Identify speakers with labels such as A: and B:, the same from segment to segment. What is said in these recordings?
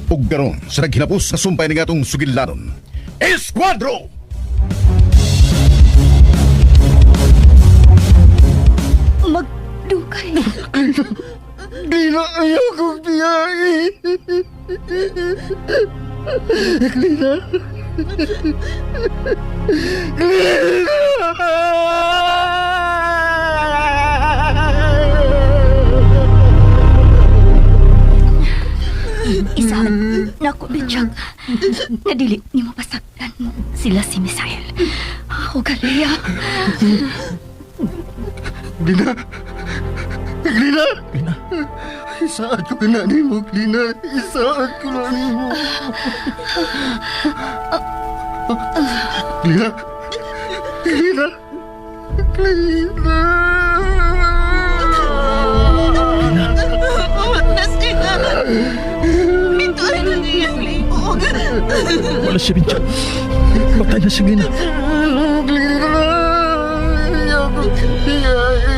A: Ug garon sa naghinapos sa sumpay ng atong sugilanon. Esquadro!
B: Magdugay.
C: Di na ayaw kong biyahe. Lina.
B: Isahan, naku, Bitchak. Kadili ni mo pasaktan sila si Misael. O Galea.
C: Lina. Lina. Lina. Isaat ko na ni mo, Lina. Isaat ko na ni mo. Lina. Lina. Lina.
D: Wala siya, Binchak. Patay na si Glina.
C: Lina. Ayaw kong biyahe.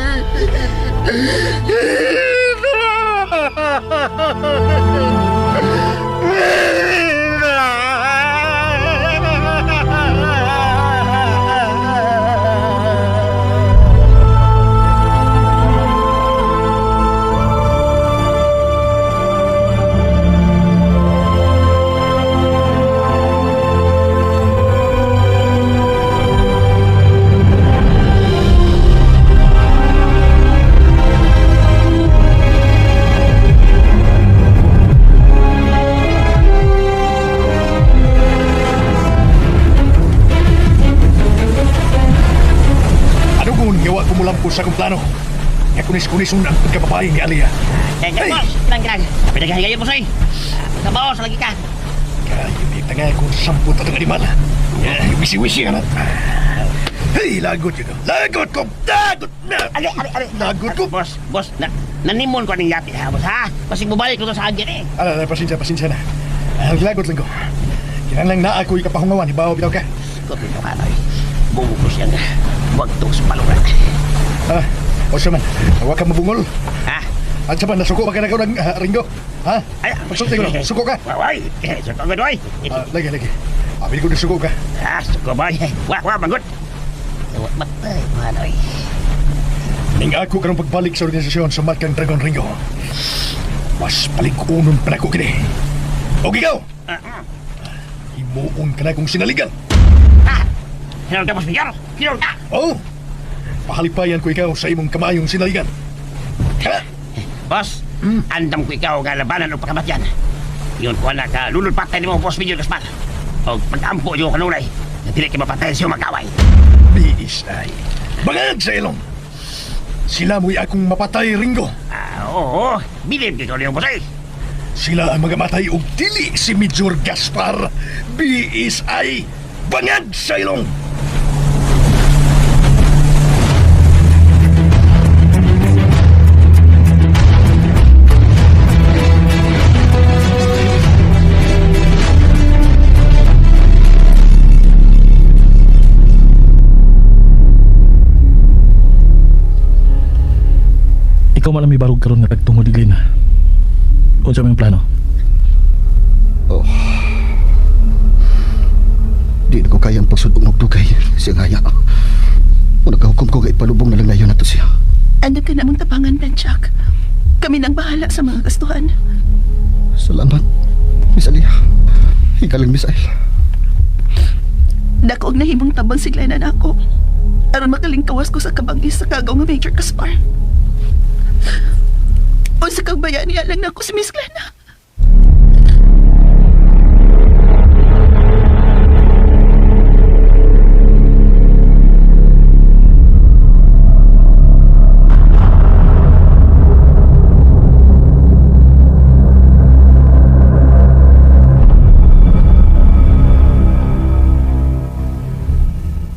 A: Kumulampo sa akong plano. Kaya kunis-kunisun ang pagkababae ni Alia.
E: Boss, kinang-kinang. Pinagahigayon mo sa'yo. Kabaos, lagi ka.
A: Kaya hindi tangay kung samput at ang animal. Wisi-wisi ka na. Hey, lagot yun. Lagot ko! Lagot na!
E: Ari.
A: Lagot ko!
E: Boss, nanimon ko ng yati ha, boss ha? Kasi bubalik ko to sa agyan eh.
A: Pasensya na. Ang lagot lang ko. Kinang lang na ako'y kapahungawan. Ibawa bitaw ka.
E: Kopin ko ka na eh. Bubukos yan. Huwag to sa paluran.
A: O siya man, huwag ka mabungol.
E: Ha?
A: At siya man, nasuko ba ka na ikaw ng Ringo? Ha?
E: Ay,
A: Pagsulti ko na, suko ka.
E: Waway, suko ka doy.
A: Lagi. Abili ko na suko ka.
E: Suko ba? Wah, manggut. Huwag matay, manoy.
A: Ning ako karong pagbalik sa organisasyon sa Markang Dragon Ringo. Mas palikunon pa na ko kini. O ikaw! Himuon ka na kong sinaligan.
E: Hinal ka, Boss Miguel? Hinal ka!
A: Oh! Pahalipayan ko ikaw sa imong kamayong sinaligan. Ha?
E: Boss, andam ko ikaw nga labanan o pakamatyan. Yun ko na ka lulul patay ni mo, Boss Miguel Gaspar. O pag-ampo yung kanulay, na dili ka mapatay siya magkaway.
A: Biis ay. Bangag sa ilong. Sila mo'y akong mapatay, Ringo.
E: Oo, bilib dito niyo, Boss eh.
A: Sila ang magamatay og dili si Major Gaspar. Biis ay. Bangag sa ilong.
D: Ikaw man ang may barog karon nga tagtungod di Glina. Unsa may plano?
C: Oh. Di na ko kayang pagsudong og dugay siya ngaya. Kung nakahukom ko kay palubong na lang layo na to siya.
F: Ano ka namang tapangan, Benchak? Kami nang bahala sa mga gastuhan.
C: Salamat, Miss Alia. Higalang Miss Ail.
F: Dako og nahimong tabang sigla na nako. Aron makalingkawas ko sa kabangis sa kagaw nga Major Gaspar. O sa kagbayan niya lang na ako si Miss Glena.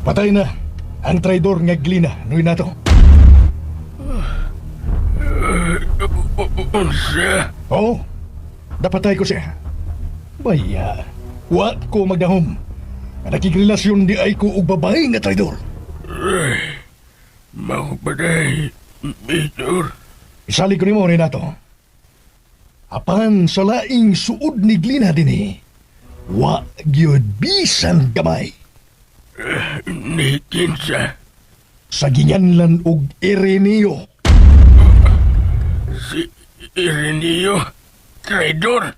A: Patay na ang traidor nga Glina. Nuy na to. Oo, napatay ko siya. Baya, wa ko magdahom. Nakikrelasyon di ay ko og babae nga traidor.
G: Mau patay, Major.
A: Isali ko ni mo, Renato. Apan sa laing suod ni Glina din wa gyud bisan gamay.
C: Ni kinsa?
A: Sa ginganlan og Ireneo.
C: Si Ireneo? Traidor?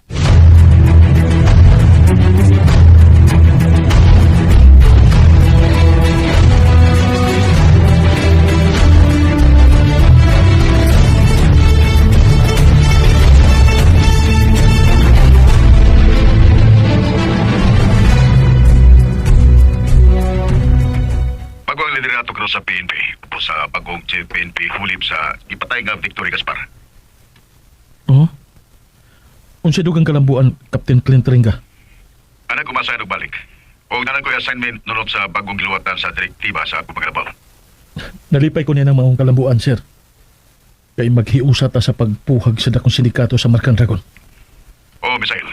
G: Bagong liderato ko sa PNP o sa bagong chief PNP hulib sa ipatay nga Victory Gaspar.
D: Oh? Unsa dugang kalambuan, Captain Clint Ringa?
G: Anak umasahin og balik. O nanan ko assignment nunod sa bagong giluwatan sa direktiba sa akong paglabaw.
D: Nalipay ko niya ng maong kalambuan, sir. Kay maghiusa ta sa pagpuhag sa dakong sindikato sa Markang Dragon.
G: O Misael,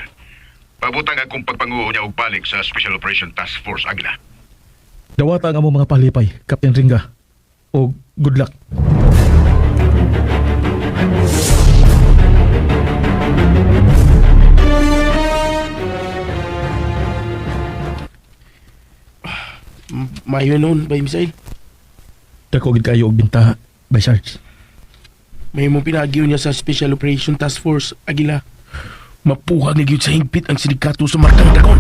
G: pabutang akong pagpanguho niya og balik sa Special Operation Task Force Agila.
D: Dawata ang among mga palipay, Captain Ringa. O good luck.
C: Mayo noon, Bay Misael.
D: Dako gid kayo og bintaha, by Sarge.
C: May mong pinagyo niya sa Special Operation Task Force Agila. Mapuhag na gyud sa higpit ang sindikato sa Markang Dragon.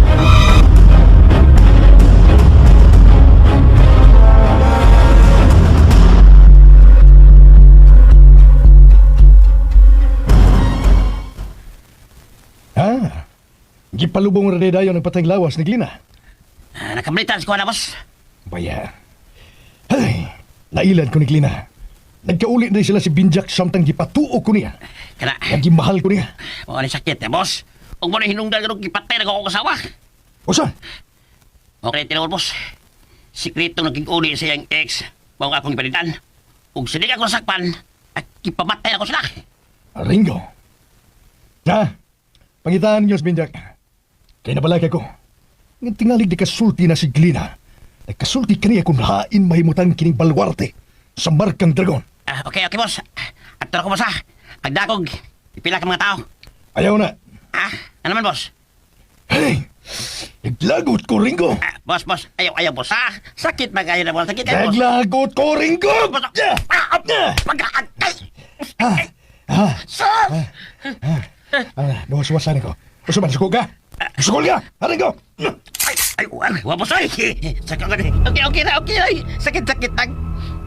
A: Gipalubong ra dayon ang patayng lawas ni Glina.
E: Nakablitan ko na, boss.
A: Baya. Ay, nailad ko ni Glina. Nagkaulit na sila si Binjak samtang gipatuo ko niya.
E: Kana,
A: Nagimahal ko niya.
E: o ni sakit boss. Huwag mo na hinungdan ka ipatay na ako kasawa.
A: Usan?
E: Okay, tinawag, boss. Sikretong naging-uli sa iyang ex. Huwag akong ipalitan. Huwag sila ako nasakpan at ipamatay ako sila.
A: Ringo. Ha? Pangitaan niyo si Binjak. Kaya nabalagay ko. Ng tingalig di kasulti na si Glina. Nagkasulti kaniya kung hain mahimutang kining balwarte sa Markang Dragon.
E: Okay, boss. At tara ko, boss, ha. Pagdakog, ipila ka mga tao.
A: Ayaw na.
E: Ano naman, boss?
A: Hey! Naglagot ko, Ringo!
E: Boss, ayaw, boss, ha. Sakit ba kayo na, boss? Sakit kayo, boss.
A: Naglagot ko, Ringo!
E: Boss,
A: Yeah! Yeah!
E: pagkakantay!
A: Nawasawasan ko. Gusto man, sukol ka? Sukol ka! Ringo!
E: Wag, boss, ay. Sakit ka rin. Okay na. Sakit lang.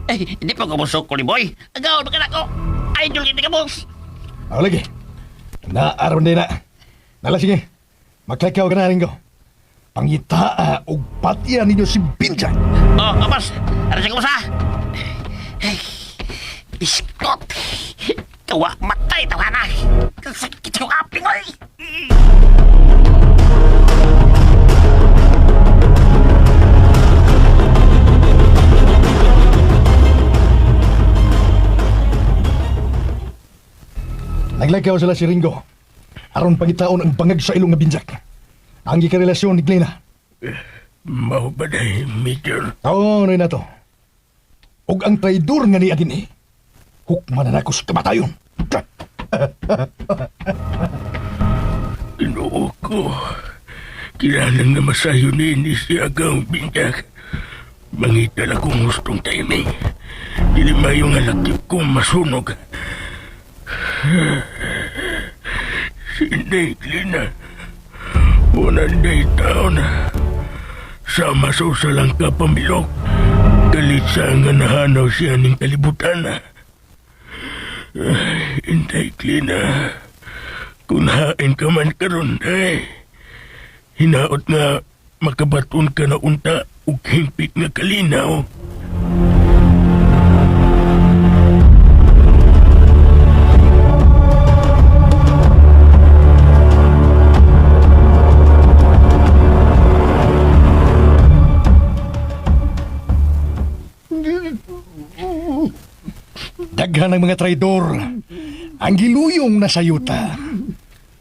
E: Hindi pa ko busok ko ni Boy. Agaw, baka na ko. Idol kita ka, boss.
A: Ako lagi. Naaraw din na. Nala, sige. Maglakaw ka na, Ringo. Pangitaa o patian ninyo si Binjak.
E: Boss. Ano siya ko, boss, ha? Biskot. Kawa, matay, tawanan. Sakit yung aping, oy.
A: Naglakaw sila si Ringo. Aron pangitaon ang bangag sa ilong nga Binjak. Ang ikarelasyon ni Glina.
C: Mao ba day, Major?
A: Oo, na to. Og ang traidor nga ni Adin hukman na ako sa kamatayon.
C: Tinuo ko. Kailangan nga masayo ni siya ang Binjak. Mangital akong gustong timing. Dili mayo nga lakip ko masunog. Sinday Glina. Unanday taon. Sama sa usalang kapamilok. Kalitsa nga nahanaw siya ng kalibutan. Inday Glina. Kung hain ka man karon hinaot nga makabaton ka na unta ug hingpit nga kalinaw.
A: Daghan ng mga traidor ang giluyong nasa yuta.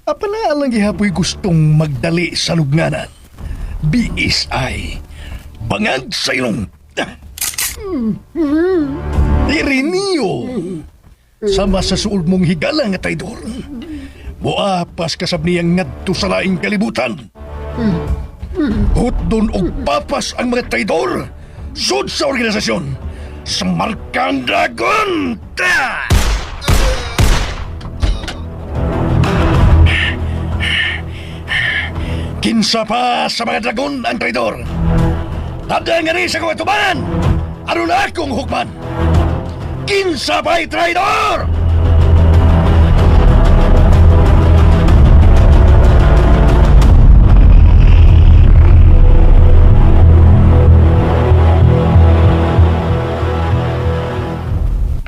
A: Apana lang gihapoy gustong magdali sa lugnanan. BSI. Bangag sa ilong. Ireneo. Sama sa suod mong higala nga traidor. Muapas kasab niyang ngadto sa laing kalibutan. Hutdon og papas ang mga traidor sud sa organisasyon sa Markang Dragon. Ta! Kinsa pa sa mga dragon ang traidor. Tanda nga rin sa kong atubanan. Ano na akong hukman? Kinsa pa'y traidor!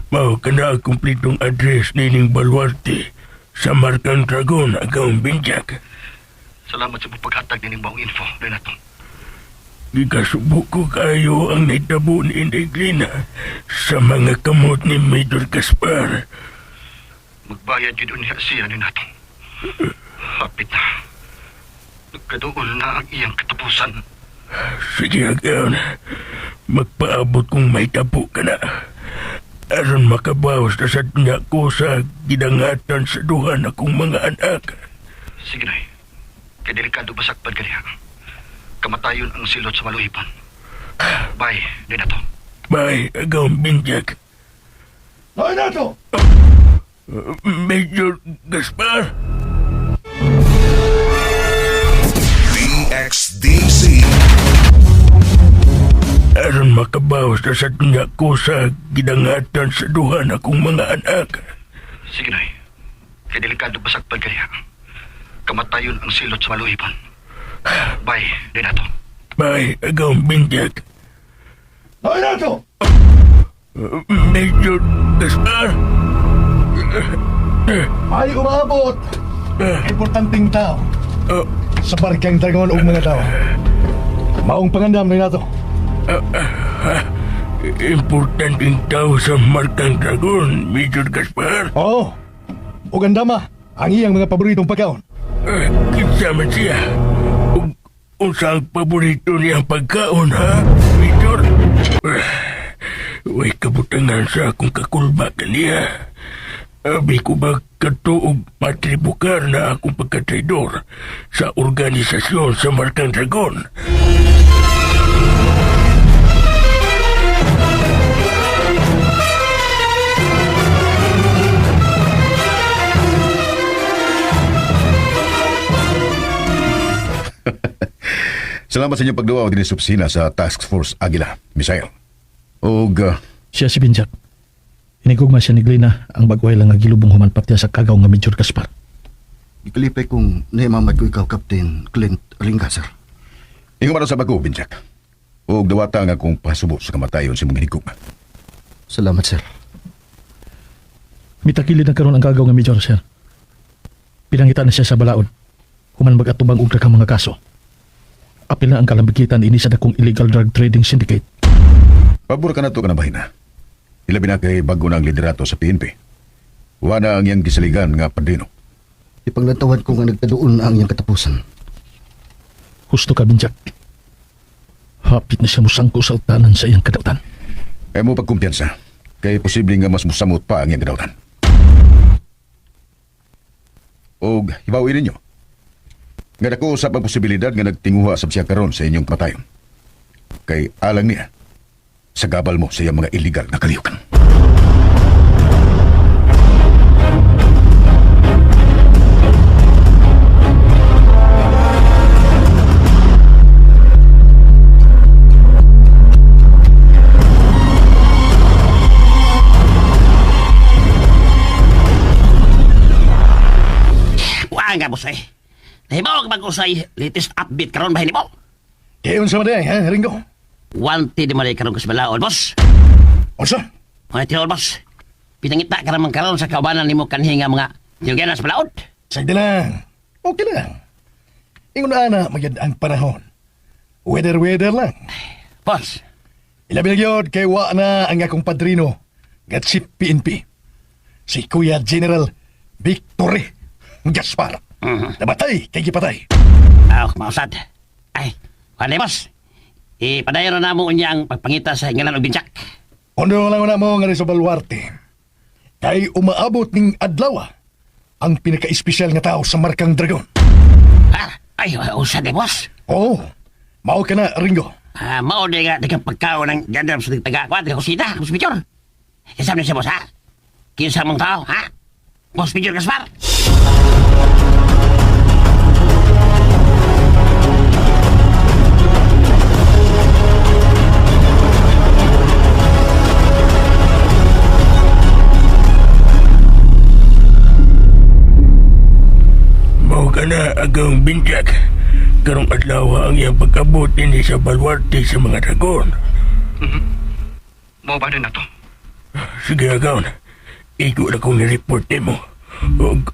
C: Mao ka na kumplitong address nining Baluarte sa Markang Dragon, Agaong Binjak.
G: Salamat sa paghatag nining maong info, Renato.
C: Gikasubo ko kayo ang naitabo ni Glina sa mga kamot ni Major Gaspar.
G: Magbayad yun niya siya, Renato. Hapit na. Nagkadool na ang iyang katapusan.
C: Sige, Agaon. Magpaabot kung may tabo ka na. Aron makabawas na sa niya ko sa gidangatan sa duha na kong mga anak.
G: Sige na. Kay delikado basakpan ka niya. Kamatayon ang silot sa maluhipan. Bye, Renato.
C: Bye, Agaong Binjak.
A: Ay, nato!
C: Major Gaspar?
H: VXDC.
C: Aron makabawas na sa niya ko sa gidangatan sa duha na kong mga anak.
G: Sige na. Kay delikado basakpan ka niya. Kamatayon ang silot sa maluhipan. Bye, Renato.
C: Bye, Agaong Binjak.
A: Ay, nato!
C: Major Gaspar?
A: Ay, umabot! Importanteng tao sa Markang Dragon o mga tao. Maong pangandam, Renato.
C: Importanteng tao sa Markang Dragon, Major Gaspar.
A: Oo. O gandama, ang iyang mga paboritong pagkaon.
C: Kasama siya. Unsang paborito niyang pagkaon, ha, Major? Way kabutangan sa akong kakulba niya. Abi ko ba katuog matribukar na akong pagkatraidor sa organisasyon sa Markang Dragon?
I: Salamat sa inyong pagduwa din sa opisina sa Task Force Agila, Misael. Og
D: Siya si Binjak. Inigugma siya ni Glina ang bagway lang nga gilubong human patya sa kagaw nga Major Gaspar.
J: Ikalipay kong naimamad ko ikaw, Captain Clint Ringa, sir.
I: ingon sa bago, Binjak. Og dawata nga kung pasubo sa kamatayon sa mga hinigugma.
J: Salamat, sir.
D: Mitakilid na karon ang kagaw nga Major, sir. Pinangita na siya sa balaod. Human mag-atubang og daghang mga kaso. Apil na ang kalambigitan ini sa dakong illegal drug trading syndicate.
I: Pabor ka na to ka na bahina. Ilabi na kay bago na ang liderato sa PNP. Wala ang iyang gisaligan nga padrino.
J: Ipaglatawad ko nga nagkadoon na ang iyang katapusan.
D: Husto ka, Binjak. Hapit na siya musangko sa utanan sa iyang kadautan.
I: Kaya mo pagkumpiyansa. Kay posible nga mas musamot pa ang iyang kadautan. Og hibawin ninyo. Nga dako sa pagposibilidad nga nagtinguha sa siya karon sa inyong kamatayon. Kay alang niya, sa gabal mo sa iyang mga illegal na kaliyukan.
E: Nga boss eh. Nahibaw ka mag-usay latest update karon bahin mo.
A: Kayon sa maday, ha, Ringo?
E: Wanted mo karon ko sa balaod, boss.
A: Osa?
E: Mga tinol, boss. Pinangita ka naman karon sa kaubanan nimo kanhi nga mga tinugyan sa balaod.
A: Sagdi lang. Okay lang. Ingon na ana, magyad ang panahon. Weather lang.
E: Boss,
A: Ilabi na gyud kay wa na ang akong padrino, gat si PNP. Si Kuya General Victory Gaspar. Nabatay, kay gipatay.
E: Mausad. Ay, ano boss? Ipadayon na mo unya ang pagpangita sa ngalan o Binjak.
A: Undo lang na mo nga rin sa Baluarte. Kay umaabot ning adlaw, ang pinaka-espesyal nga tao sa Markang Dragon.
E: Ha? Ay, usa di, boss.
A: Oo, mao ka na, Ringo.
E: Mao di nga pagkaon ng gandam sa taga-kwad, kusita, Boss Major. Isam na siya, boss, ha? Kinsa mong tao, ha? Boss Major Gaspar.
C: Mao ka na agang binjak. Karong adlaw ang iyang pagkabot ini sa balwarte sa mga dragon.
G: Mao ba din na to?
C: Sige agaw, iko na kong nireport mo. Og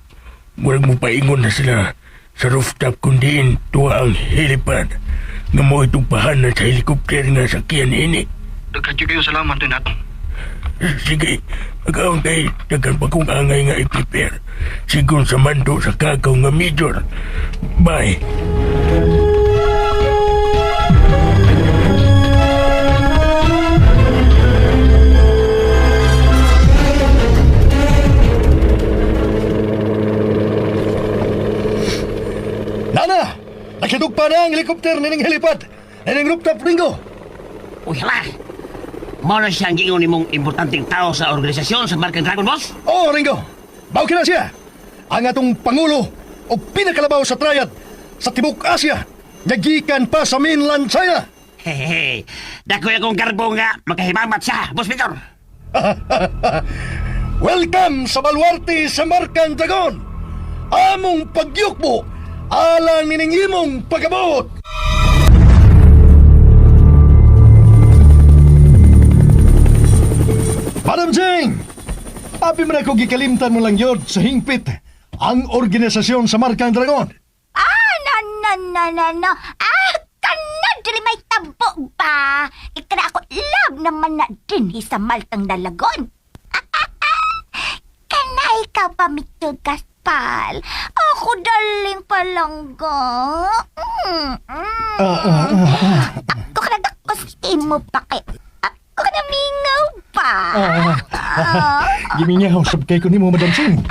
C: murag mo paingon na sila sa rooftop kundiin tuwa ang helipad nga mo itong pahanan sa helikopter nga sakyan ini.
G: Daghan kayo salamat din nato.
C: Sige, agaw kay dagan pa kong angay nga i-prepare. Sigon sa mando sa kakaw nga major. Bye.
A: Nana! Nakidugpa na ang helikopter nining helipad. Nining rooftop, Ringo.
E: Uy, hala. Mao na siyang giingon nimong importanteng tao sa organisasyon sa Markang Dragon, boss.
A: Oo, Ringo. Mao na siya. Ang atong Pangulo o pinakalabaw sa trayad sa Tibok Asya. Nagikan pa sa mainland China.
E: Hehehe. Dako akong garbo nga makahimamat siya, Boss Major.
A: Welcome sa Baluarte sa Markang Dragon. Among pagyukbo alang nining imong pagabot. Madam Jing! Abi man ako gikalimtan mo lang yod sa hingpit ang organisasyon sa Markang Dragon.
B: No. Kanad, dili may tabo ba? Ikana ako love naman na din sa Maltang Dalagon. Kanay ka pa, Mr. Gaspar. Ako daling palangga. Ako ka nagkakustin mo pa kay... Ako ka namingaw pa.
A: Gimingaw sab kay ko nimo, Madam Jing.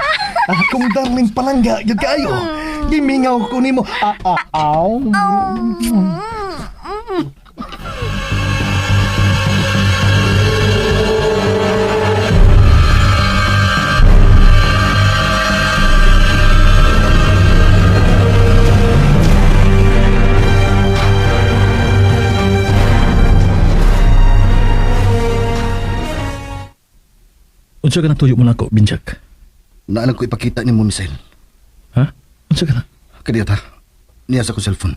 A: Akong darling palangga, yun kayo. Gimingaw ko nimo.
D: Unsa ka na tuyo mo na ako, Binjak?
J: Naalang ko ipakita ni mo, Misael.
D: Ha? Unsa ka na?
J: Kadiyata, niya sa ko cellphone.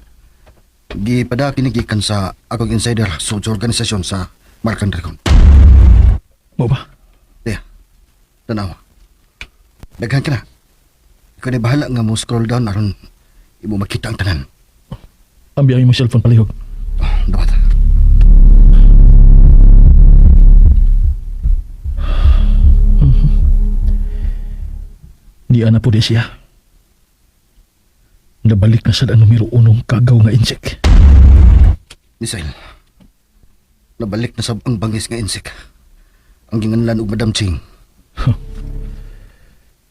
J: Gipada kinigikan sa akong insider sa organisasyon sa Markang Dragon.
D: Mo ba?
J: Tiya, tanawa. Daghan ka na. Ikaw na bahala nga mo scroll down aron imo makita ang tanan.
D: Ang biyahe mo cellphone palihog.
J: Dapat.
D: Di ana po di siya. Nabalik na sa numero 1 kagaw nga insek.
J: Misael, nabalik na sa ang bangis nga insik. Ang ginganlan og Madam Ching.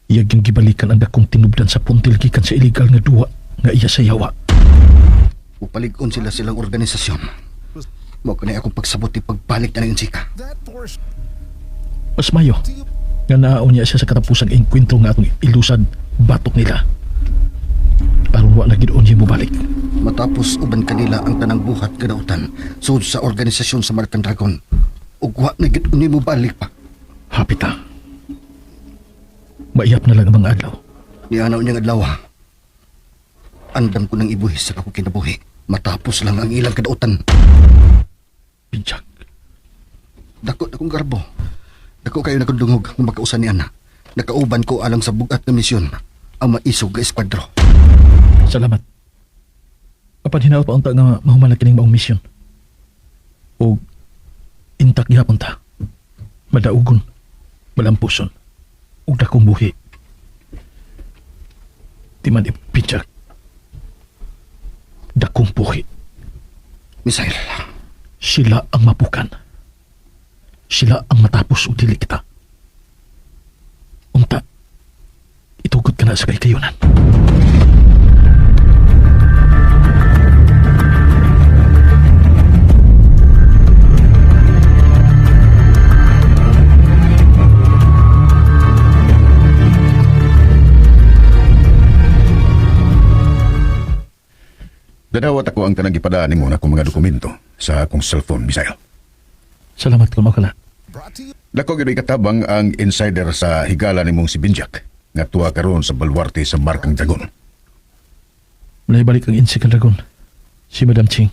D: Iyag yung gibalikan ang dakong tinubdan sa puntil gikan sa illegal nga duwa nga iya sa yawa.
J: Upalig-on sila silang organisasyon. Mao kanay akong pagsabot pagbalik na ng insika.
D: Mas mayo, nga naaon niya siya sa katapusang engkwentro nga atong ilusad batok nila. Aron wa na gidoon niya mo balik.
J: Matapos uban kanila ang tanang buhat kadautan sud sa organisasyon sa Markang Dragon. Ug wa na gid mo balik pa.
D: Hapit na. Maiyap na lang ang mga adlaw.
J: Nianaw niyang adlaw. Andam ko nang ibuhis sa ako kinabuhi. Matapos lang ang ilang kadautan.
D: Binjak.
J: Dako akong garbo. Dako kayo nakadungog ng makausan ni Ana. Nakauban ko alang sa bugat na misyon ang maisog nga eskwadro.
D: Salamat. Apan hinaot pa unta nga mahuman kining maong misyon. O intak gihapon ta. Madaugon, malampuson, ug dakong buhi. Di man ipitsak. Dakong buhi.
J: Misael,
D: Sila ang mapukan. Sila ang matapos o dili kita. Unta, itugod ka kana sa kahikayunan.
I: Dadawat ako ang tanang ipadaan mo na akong mga dokumento sa akong cellphone, Misael.
D: Salamat kung makala.
I: Dako gyud katabang ang insider sa higala nimong si Binjak nga tuwa karon sa balwarte sa Markang Dragon.
D: Naibalik ang Insikal Dragon, si Madam Ching.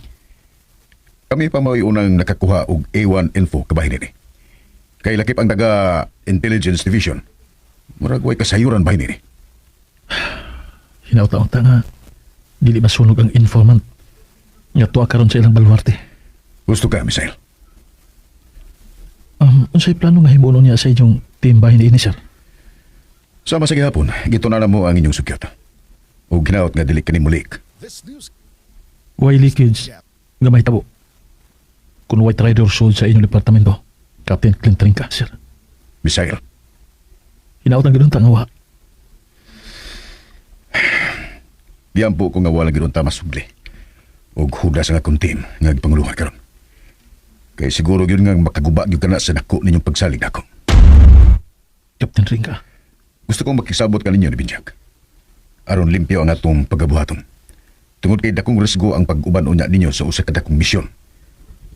I: Kami pa mao'y unang nakakuha og A1 info kabahin ni. Kay lakip ang taga Intelligence Division. Murag way kasayuran bahin ni.
D: Hinaut-unta nga, dili masunog ang informant nga tuwa karon sa ilang balwarte.
I: Gusto ka, Misael?
D: Unsay plano nga himuon niya sa inyong team bahin ini, sir?
I: Sama sa gihapon, gitunanan mo ang inyong sukyot. O ginaot nga dili kani mulik.
D: Why leakage nga may tabo? Kung white rider sold sa inyong departamento, Captain Clint Trinca, sir.
I: Misael,
D: Hinaut ang ganun tangawa.
I: diyan po ko nga wala ginoon ta masugli. Og hudas nga akong team nga agpanguluhan karon. Kay siguro yun nga makaguba gyud kana sa dako ninyong pagsalig nako.
D: Captain Trinca,
I: Gusto kong makisabot ka ninyo ni Binjak. Aron limpyo ang atong pagkabuhaton. Tungod kay dakong risgo ang pag-uban unya ninyo sa usa ka dakong misyon.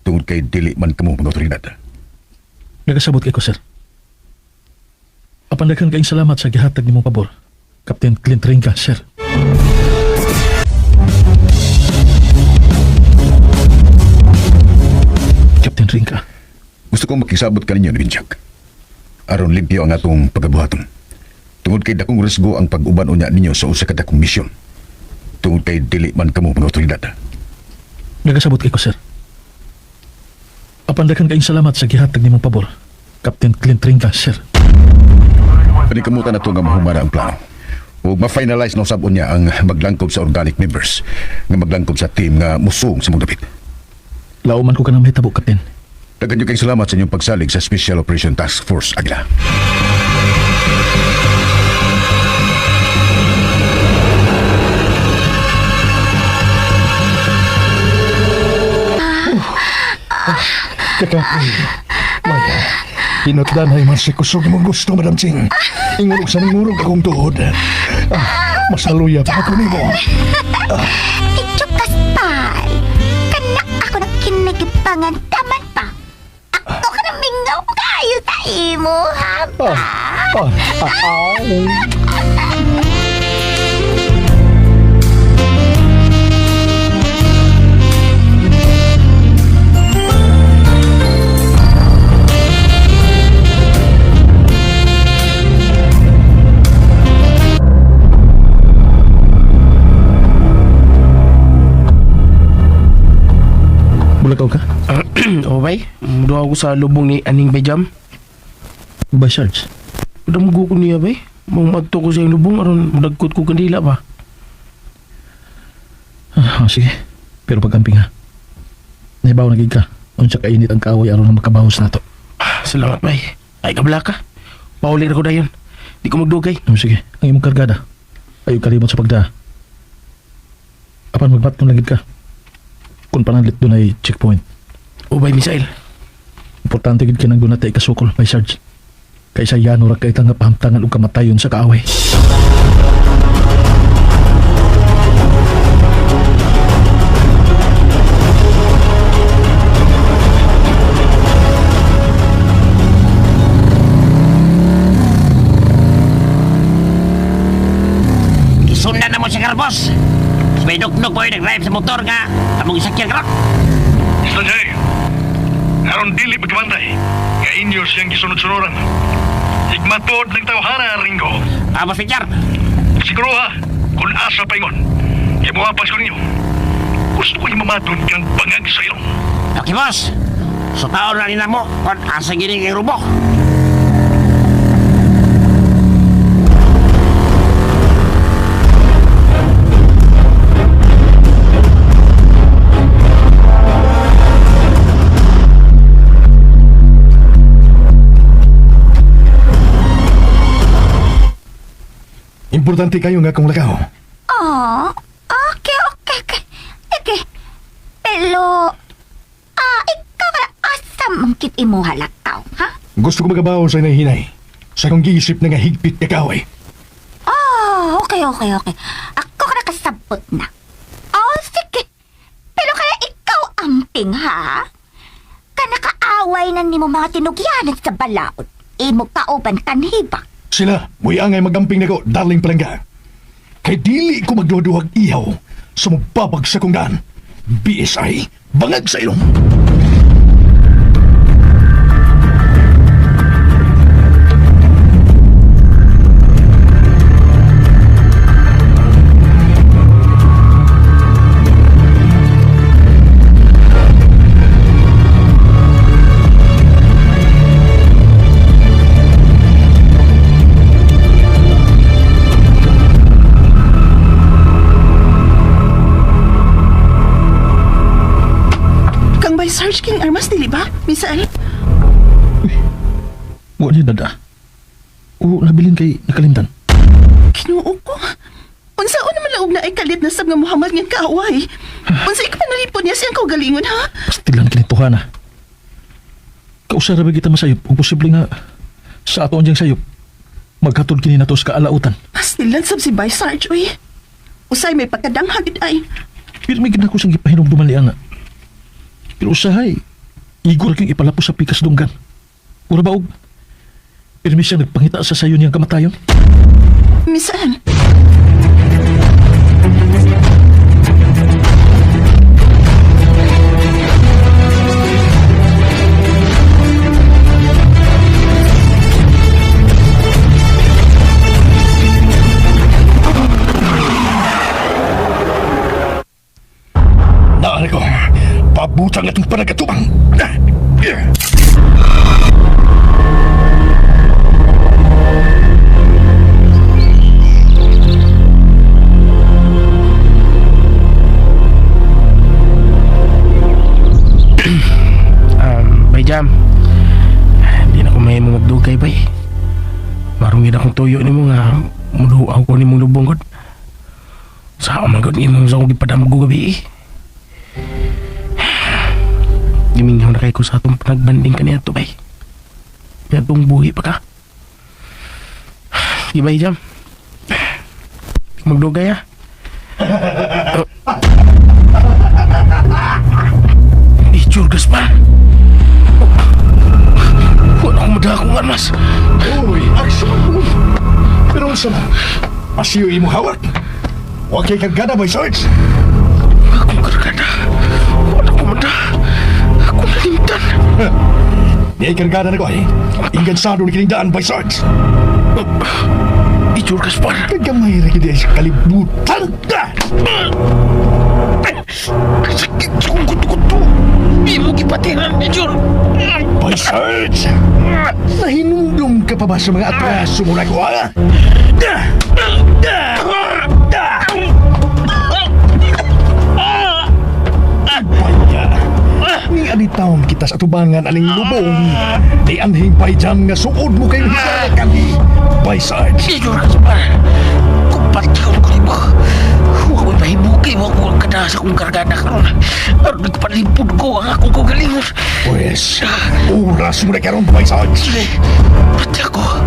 I: Tungod kay dili man kamo mga otoridad.
D: nagasabot kay ko, sir. Apan daghan kayong salamat sa gihatag nimong pabor, Captain Clint Trinca, sir. Captain Trinca,
I: Gusto kong makisabot ka ninyo ni Binjak. Aron limpyo ang atong pagkabuhaton. Tungod kay dakong risgo ang pag-uban unya ninyo sa usa ka dakong misyon. Tungod kay dili man kamo mga otoridad.
D: nagasabot kay ko, sir. Apan daghan kayong salamat sa gihatag nimong pabor, Captain Clint Trinca, sir.
I: Panikamutan na ito nga mahumara ang plano. O ma-finalize na usabon niya ang maglangkob sa organic members nga maglangkob sa team nga musong sa mong dapit.
D: Lauman ko ka na mahitabo, Captain.
I: Dagan niyo kayong salamat sa inyong pagsalig sa Special Operation Task Force Agila.
A: Teka, Maya, pinatdanay man si kusog mong gusto, Madam Ching. Ingurog sa nangurog akong tuhod. Masaluya pa ako nimo.
B: Ichok kaspal. Kanak ako ng kinagipangan taman pa. Ako ka ng mingaw kayo sa imo, haba.
D: Bulakaw ka?
H: O bay, mudo ako sa lubong ni Aning Bayjam.
D: Ba, Sarge?
H: Damgo ko niya bay. Magmadto ko sa iyong lubong aron dagkot ko kandila ba.
D: Sige. Pero pagkamping ha. Naibaw nagig ka. Unsa ka init ang kaaway aron na makabahos na to.
H: Salamat bay. Ay kabla ka. Paulit ako dayon. Di ko magdugay.
D: Sige. Ang imong kargada. Ayaw kalimot sa pagda. Apan magbat kung lagid ka. Kung panadlit doon ay checkpoint.
H: O bay, Misael.
D: Importante gid kinang doon natin ikasukol, may Sarge. Kaysa yan ura kay nga pahamtangan o kamatayon sa kaaway.
E: Isundan na mo si Garbos. May dukduk mo yung nag-drive sa motor nga. Among isakyan ka.
G: Sanjay, aron dili pagkabantay. Nga inyo siyang gisunod-sunuran. Igmatod ng tawhana, Ringo.
E: Mas Richard.
G: Siguro ha, kung asa paingon. Imuwapas ko ninyo. Gusto ko yung mamatod kang bangag sa ilong.
E: Okay, boss. So taon na rin na mo kung asa gining yung rubo.
A: importante kayo nga kung lakaw.
B: Oh, okay. Okay. Pero, ikaw na asam ang kit imo halakaw, ha?
A: Gusto ko magabaw sa inahinay. Sa kong giisip na nga higpit kakaway.
B: Oh, okay. Ako ka nakasabot na. Oh, sige. Pero kaya ikaw amping, ha? Kanakaaway na ni mo mga tinugyanan sa balaod. Imo kauban kanhiba.
A: Sila, muyangay magamping na ko, darling palangga. Kay dili ko magduduhag ihaw sa mababag sa kong daan. BSI, bangag sa ilong.
F: Kang by Sarge King Armas, dili ba? Misal?
D: Wa niya dada. O nabilin kay nakalimtan.
F: Kinuo ko. Unsaon naman laog na ay kalit na sab nga Muhammad nga kaaway. Unsa ikaw panalipod niya siyang kaugalingon, ha?
D: Pastilan kinituhan na. Kausara ba kita masayop? O posible nga sa ato ang sayop. Maghatod kini nato sa kaalautan.
F: Pastilan sab si by Sarge, uy. Usay may pagkadanghagid ay.
D: Pero may ginako siyang ipahinog dumalian nga. Pero usahay, igor kang ipalapos sa pikas dunggan. Ura ba og? Pero may siya nagpangita sa sayo niyang kamatayon.
F: Misal?
A: Naari ko, pabutang atong panagatuang.
H: Bay Jam. Hindi na ko may mga dugay, bay. Marungin akong tuyo ni mo nga muluaw ko ni mong lubong god. Sa amagod ni mong sa kong ipadamgo gabi eh. Gimingaw na kay ko sa atong panagbanding kaniya to, bay. Kaya itong buhi pa ka. Di bay Jam. Magdugay ah. Ijur Gaspar. Wala akong madakong armas.
A: Uy, action! Pero sa na, masiyo imo hawak. Huwag kay kagana, my Sarge.
H: Akong kargada. Wala akong mada. Ako nalimtan.
A: Di ay kagana na ko ay. Ingansado ni kinindaan, my Sarge.
H: Ijur Gaspar.
A: Kagamay rin kini ay sa kalibutan.
H: Sakit sa kong kutu-kutu. Di mo kipatiran, Ijur.
A: My Sarge! Nahinundong ka pa ba sa mga atraso mo na ko, ha? Panya, ni anitawang kita sa tubangan aling lubong. Di anhing payjam nga suod mo kay hisalakan ni My Sarge.
H: Ijur Gaspar. Kupatiyon ko ni mo. Huwag mo'y pahibuki mo ako ang kada sa kong kargada karon. Aron nagpalipod ko ang akong kagalingon.
A: Pues, oras mo na karon, My Sarge.
H: Sige, pati ako.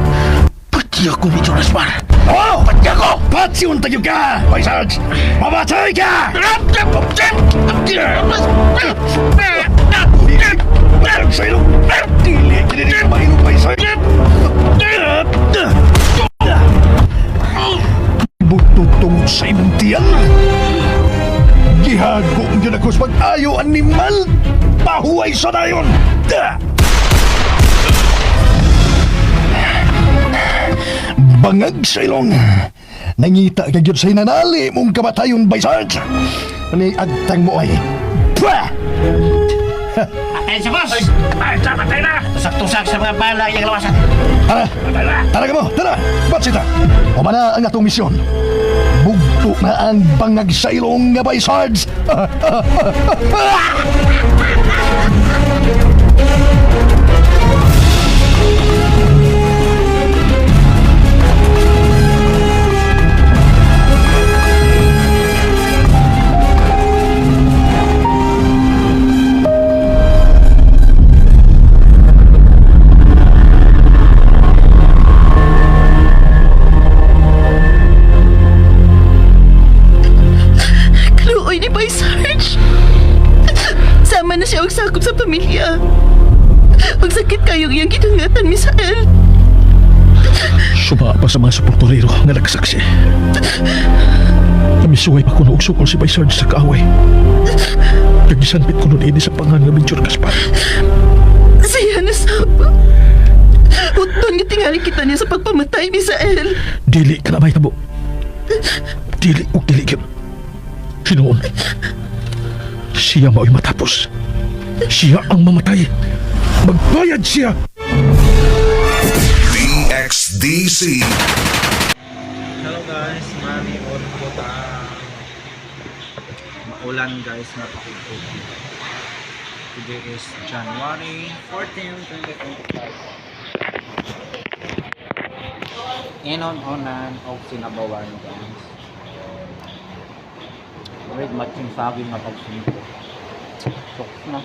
H: Pati ako, Ijur Gaspar.
A: Oh!
H: Pati ako!
A: Patsion tayo ka, My Sarge! Mamatay ka! Matag sa'yo! Dili, kininig ka mahilong, My Sarge! Butod tungod sa imong tiyan! Gihago ang yun ako sa pag-ayo animal! Pahuay sa dayon! Bangag sa ilong! Nangita ka yun sa inanali mong kamatayon, by Sarge! Ni agtang mo ay... Pwah!
E: Ay, sa boss! Ay, patay na! Tusak-tusak sa mga bala yung lawasan.
A: Tara! Tara ka mo! Tara! Ba't sita? Umana ang atong misyon. Bugto na ang bangag sa ilong nga, by Sarge!
F: kaoy ni Boy Sarge. Sama na siya og sakop sa pamilya. Ug sakit kayong iyang gidangatan, Misael.
D: Suma pa sa mga suportorero nga nagsaksi. Namisuway pa kuno og sukol si Bay Sarge sa kaaway. Nagisanpit kuno ini sa pangan nga Major Gaspar.
F: Siya na sab. Uton nga tingali kita niya sa pagpamatay, Misael.
D: Dili ka na may tabo. Dili o dili yun. Sinoon. Siya mao'y matapos. Siya ang mamatay. Magbayad siya!
K: DXDC.
L: Hello guys, mami on po maulan guys, napakulugan. Today is January 14, 2025. Inon-onan o sinabawan guys. Red matching sabi mapagsunod. Soks na.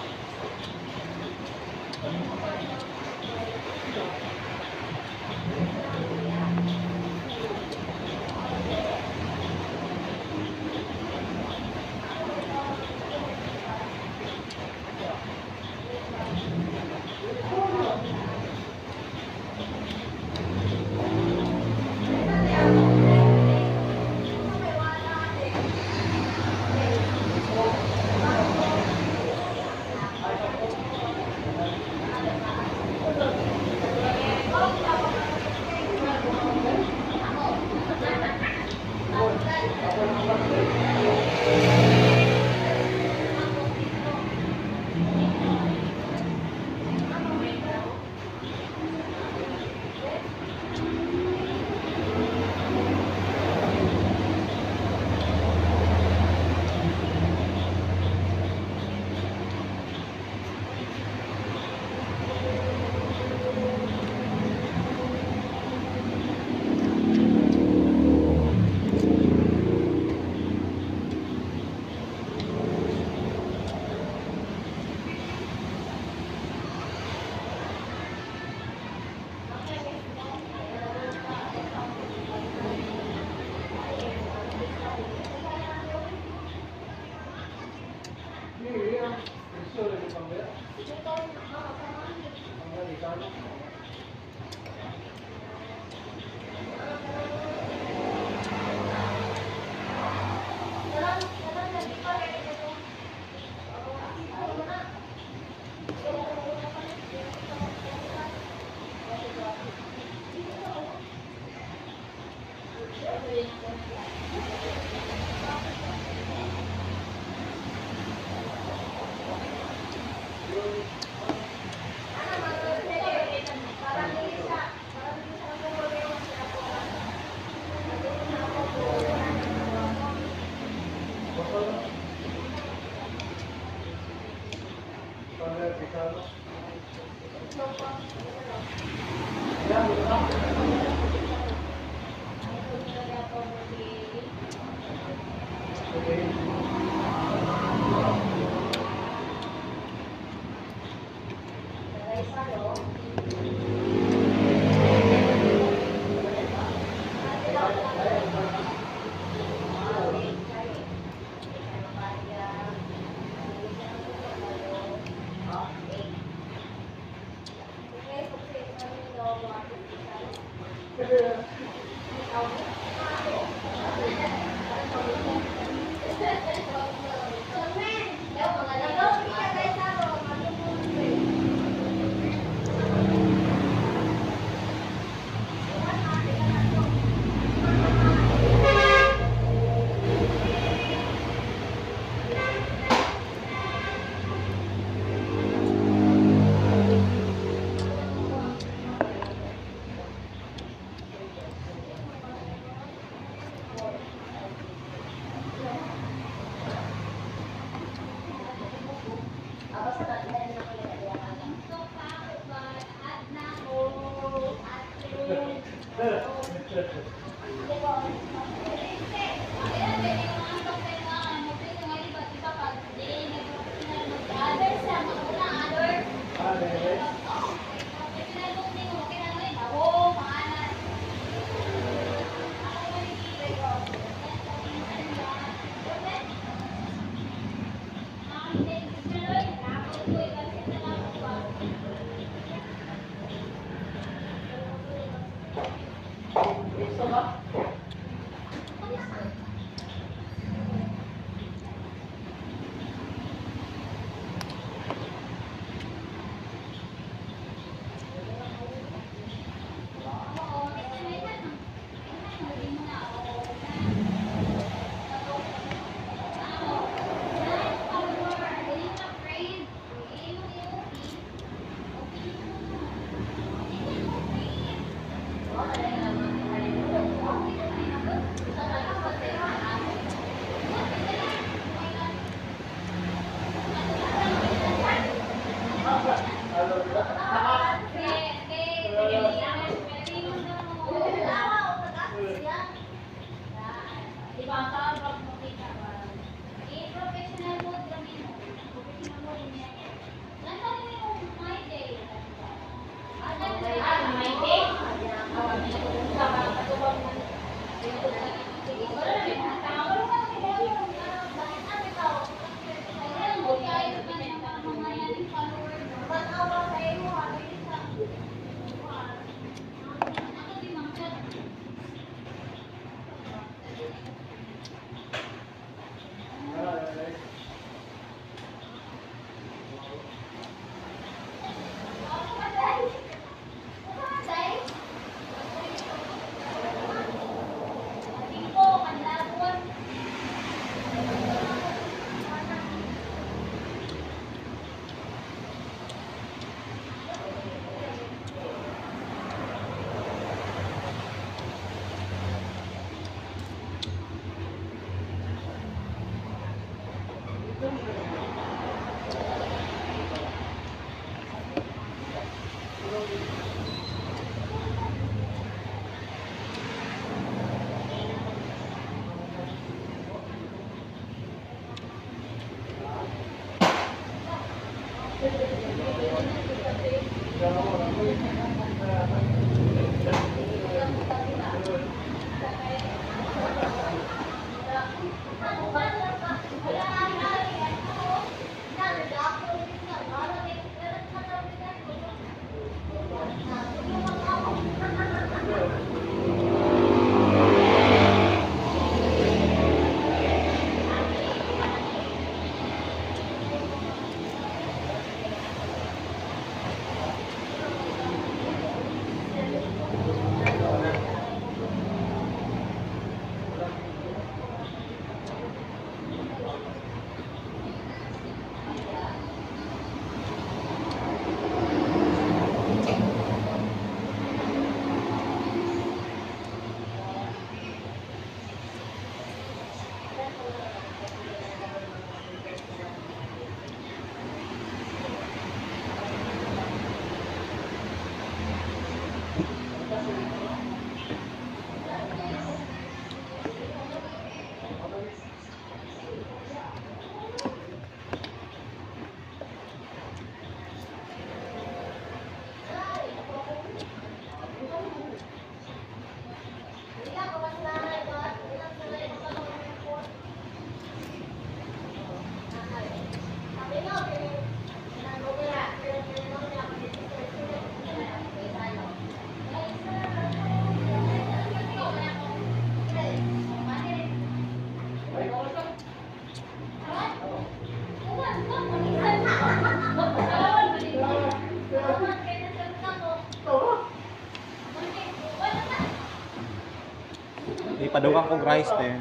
L: Di padugang kong rice te.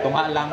L: Tunga lang.